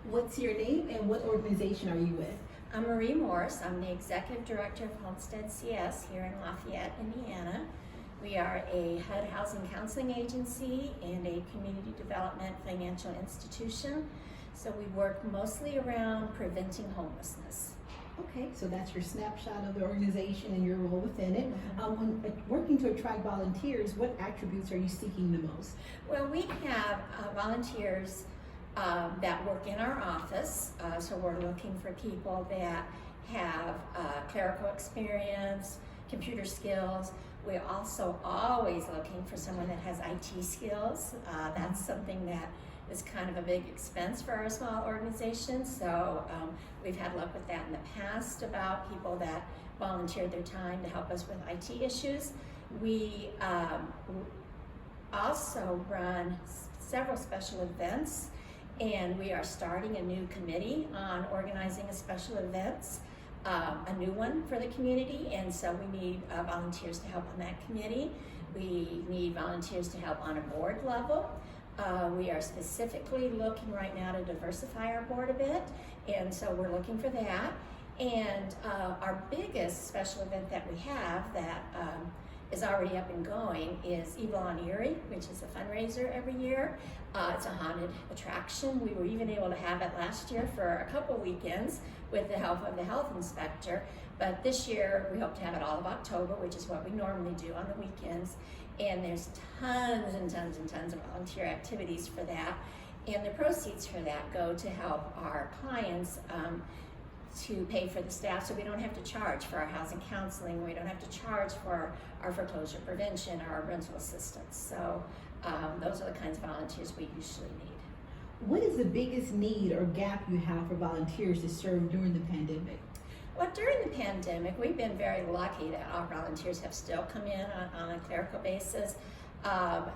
What's your name and what organization are you with? I'm Marie Morse. I'm the Executive Director of Homestead CS here in Lafayette, Indiana. We are a HUD housing counseling agency and a community development financial institution. So we work mostly around preventing homelessness. Okay, so that's your snapshot of the organization and your role within it. Mm-hmm. When working to attract volunteers, what attributes are you seeking the most? Well, we have volunteers that work in our office, so we're looking for people that have clerical experience, computer skills. We're also always looking for someone that has IT skills. That's something that is kind of a big expense for our small organization, so we've had luck with that in the past about people that volunteered their time to help us with IT issues. We also run several special events, and we are starting a new committee on organizing a special events, a new one for the community, and so we need volunteers to help on that committee. We need volunteers to help on a board level. We are specifically looking right now to diversify our board a bit, and so we're looking for that. And our biggest special event that we have that is already up and going is Evil on Erie, which is a fundraiser every year. It's a haunted attraction. We were even able to have it last year for a couple weekends with the help of the health inspector. But this year we hope to have it all of October, which is what we normally do on the weekends. And there's tons and tons and tons of volunteer activities for that. And the proceeds for that go to help our clients to pay for the staff, so we don't have to charge for our housing counseling, we don't have to charge for our foreclosure prevention or our rental assistance. So those are the kinds of volunteers we usually need. What is the biggest need or gap you have for volunteers to serve during the pandemic? Well, during the pandemic, we've been very lucky that our volunteers have still come in on a clerical basis. Our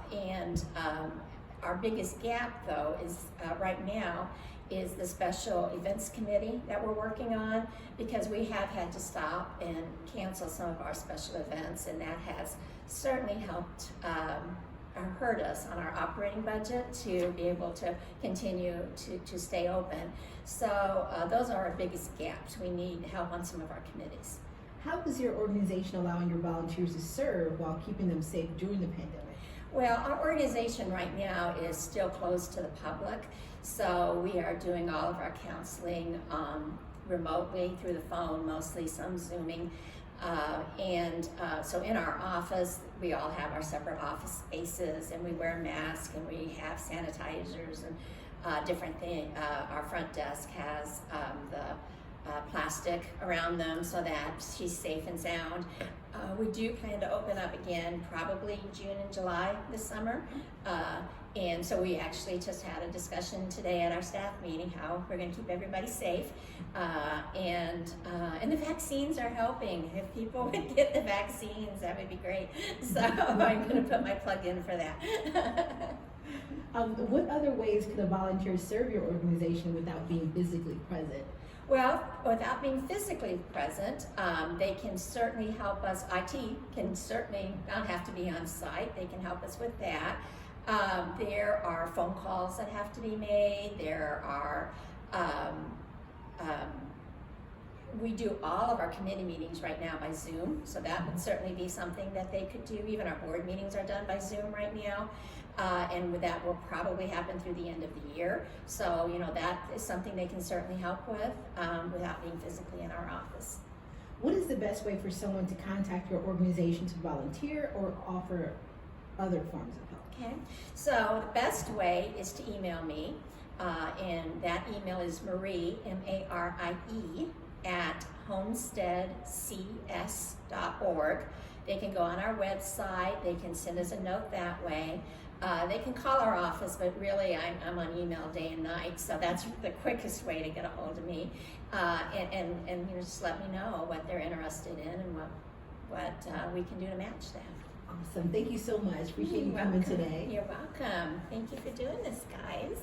biggest gap, though, is right now is the special events committee that we're working on, because we have had to stop and cancel some of our special events, and that has certainly helped hurt us on our operating budget to be able to continue to stay open. So those are our biggest gaps. We need help on some of our committees. How is your organization allowing your volunteers to serve while keeping them safe during the pandemic? Well, our organization right now is still closed to the public, so we are doing all of our counseling remotely through the phone, mostly some Zooming. So in our office, we all have our separate office spaces, and we wear masks, and we have sanitizers and different things. Our front desk has the plastic around them so that she's safe and sound. We do plan to open up again probably June and July this summer. And so we actually just had a discussion today at our staff meeting how we're going to keep everybody safe. And the vaccines are helping. If people would get the vaccines, that would be great. So I'm going to put my plug in for that. What other ways can a volunteer serve your organization without being physically present? Well, without being physically present, they can certainly help us. IT can certainly not have to be on site. They can help us with that. There are phone calls that have to be made. There are, we do all of our committee meetings right now by Zoom, so that would certainly be something that they could do. Even our board meetings are done by Zoom right now. And that will probably happen through the end of the year. So, that is something they can certainly help with without being physically in our office. What is the best way for someone to contact your organization to volunteer or offer other forms of help? Okay, so the best way is to email me, and that email is Marie, M-A-R-I-E, at homesteadcs.org. They can go on our website, they can send us a note that way. They can call our office, but really I'm on email day and night, so that's the quickest way to get a hold of me. And just let me know what they're interested in and what we can do to match that. Awesome. Thank you so much. Appreciate you coming today. You're welcome. Thank you for doing this, guys.